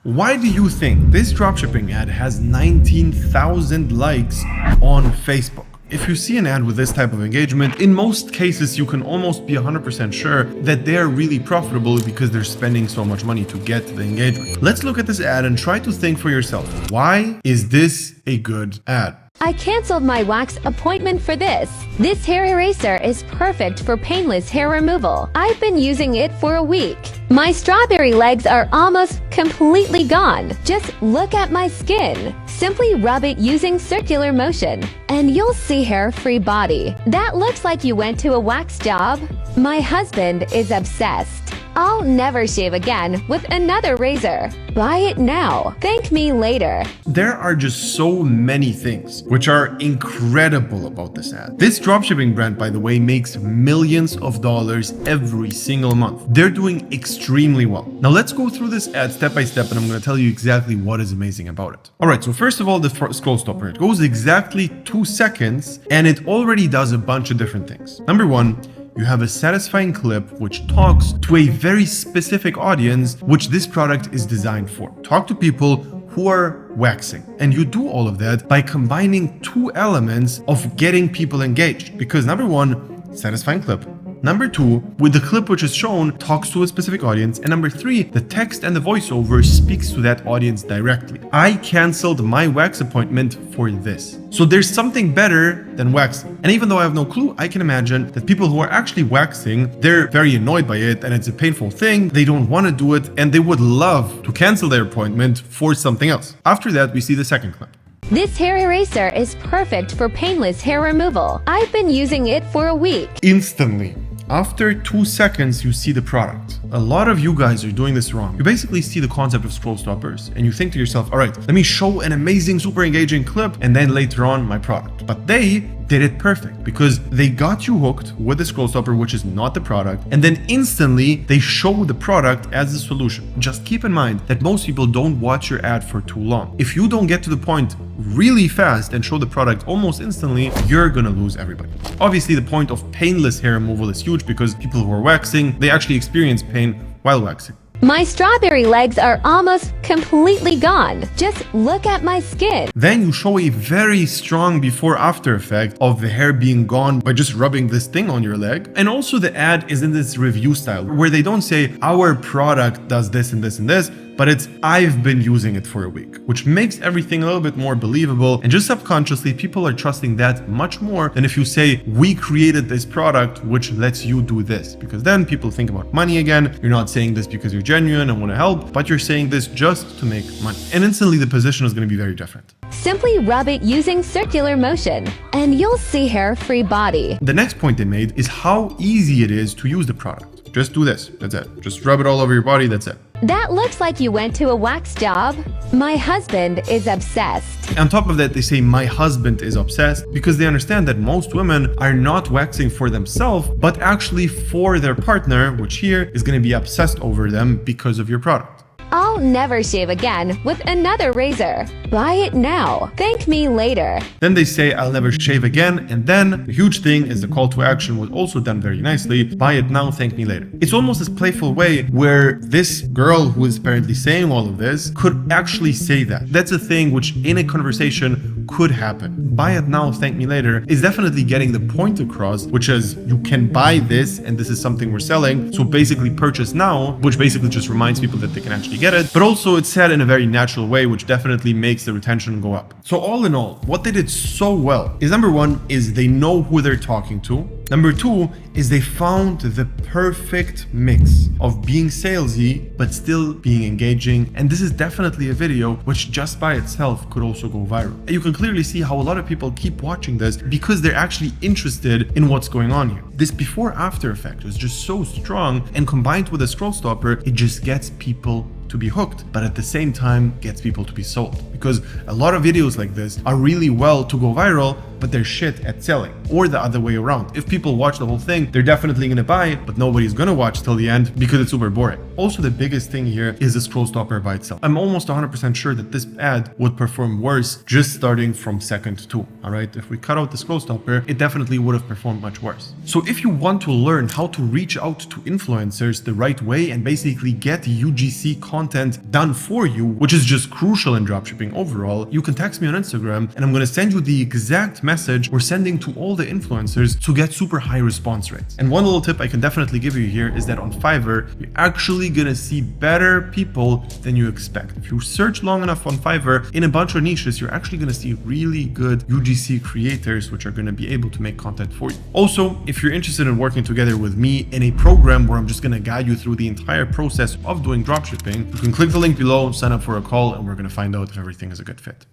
Why do you think this dropshipping ad has 19,000 likes on Facebook? If you see an ad with this type of engagement, in most cases you can almost be 100% sure that they are really profitable because they're spending so much money to get the engagement. Let's look at this ad and try to think for yourself. Why is this a good ad? I canceled my wax appointment for this. This hair eraser is perfect for painless hair removal. I've been using it for a week. My strawberry legs are almost completely gone. Just look at my skin. Simply rub it using circular motion, and you'll see hair-free body. That looks like you went to a wax job. My husband is obsessed. I'll never shave again with another razor. Buy it now. Thank me later. There are just so many things which are incredible about this ad. This dropshipping brand, by the way, makes millions of dollars every single month. They're doing extremely well. Now let's go through this ad step by step and I'm going to tell you exactly what is amazing about it. Alright, so first of all, the scroll stopper. It goes exactly 2 seconds and it already does a bunch of different things. Number one, you have a satisfying clip which talks to a very specific audience which this product is designed for. Talk to people who are waxing. And you do all of that by combining 2 elements of getting people engaged. Because number one, satisfying clip. Number 2, with the clip which is shown, talks to a specific audience. And number 3, the text and the voiceover speaks to that audience directly. I canceled my wax appointment for this. So there's something better than waxing. And even though I have no clue, I can imagine that people who are actually waxing, they're very annoyed by it and it's a painful thing. They don't want to do it and they would love to cancel their appointment for something else. After that, we see the second clip. This hair eraser is perfect for painless hair removal. I've been using it for a week. Instantly. After 2 seconds, you see the product. A lot of you guys are doing this wrong. You basically see the concept of scroll stoppers and you think to yourself, all right, let me show an amazing, super engaging clip and then later on my product. But they did it perfect because they got you hooked with the scroll stopper, which is not the product. And then instantly they show the product as the solution. Just keep in mind that most people don't watch your ad for too long. If you don't get to the point really fast and show the product almost instantly, you're gonna lose everybody. Obviously, the point of painless hair removal is huge because people who are waxing, they actually experience pain while waxing. My strawberry legs are almost completely gone. Just look at my skin. Then you show a very strong before-after effect of the hair being gone by just rubbing this thing on your leg. And also the ad is in this review style where they don't say our product does this and this and this, but it's I've been using it for a week, which makes everything a little bit more believable. And just subconsciously, people are trusting that much more than if you say, we created this product, which lets you do this. Because then people think about money again. You're not saying this because you're genuine and want to help, but you're saying this just to make money. And instantly the position is going to be very different. Simply rub it using circular motion, and you'll see hair-free body. The next point they made is how easy it is to use the product. Just do this, that's it. Just rub it all over your body, that's it. That looks like you went to a wax job. My husband is obsessed. On top of that, they say my husband is obsessed because they understand that most women are not waxing for themselves, but actually for their partner, which here is going to be obsessed over them because of your product. I'll never shave again with another razor. Buy it now. Thank me later. Then they say I'll never shave again, and then the huge thing is the call to action was also done very nicely. Buy it now, thank me later. It's almost this playful way where this girl who is apparently saying all of this could actually say that. That's a thing which in a conversation could happen. Buy it now, thank me later is definitely getting the point across, which is you can buy this and this is something we're selling. So basically purchase now, which basically just reminds people that they can actually get it. But also it's said in a very natural way, which definitely makes the retention go up. So all in all, what they did so well is number one is they know who they're talking to. Number 2 is they found the perfect mix of being salesy, but still being engaging. And this is definitely a video which just by itself could also go viral. And you can clearly see how a lot of people keep watching this because they're actually interested in what's going on here. This before after effect is just so strong, and combined with a scroll stopper, it just gets people to be hooked, but at the same time gets people to be sold. Because a lot of videos like this are really well to go viral, but they're shit at selling, or the other way around. If people watch the whole thing, they're definitely gonna buy it, but nobody's gonna watch till the end because it's super boring. Also, the biggest thing here is the scroll stopper by itself. I'm almost 100% sure that this ad would perform worse just starting from second 2. All right, if we cut out the scroll stopper, it definitely would have performed much worse. So if you want to learn how to reach out to influencers the right way and basically get UGC content content done for you, which is just crucial in dropshipping overall, you can text me on Instagram and I'm going to send you the exact message we're sending to all the influencers to get super high response rates. And one little tip I can definitely give you here is that on Fiverr, you're actually going to see better people than you expect. If you search long enough on Fiverr in a bunch of niches, you're actually going to see really good UGC creators, which are going to be able to make content for you. Also, if you're interested in working together with me in a program where I'm just going to guide you through the entire process of doing dropshipping, you can click the link below, sign up for a call, and we're going to find out if everything is a good fit.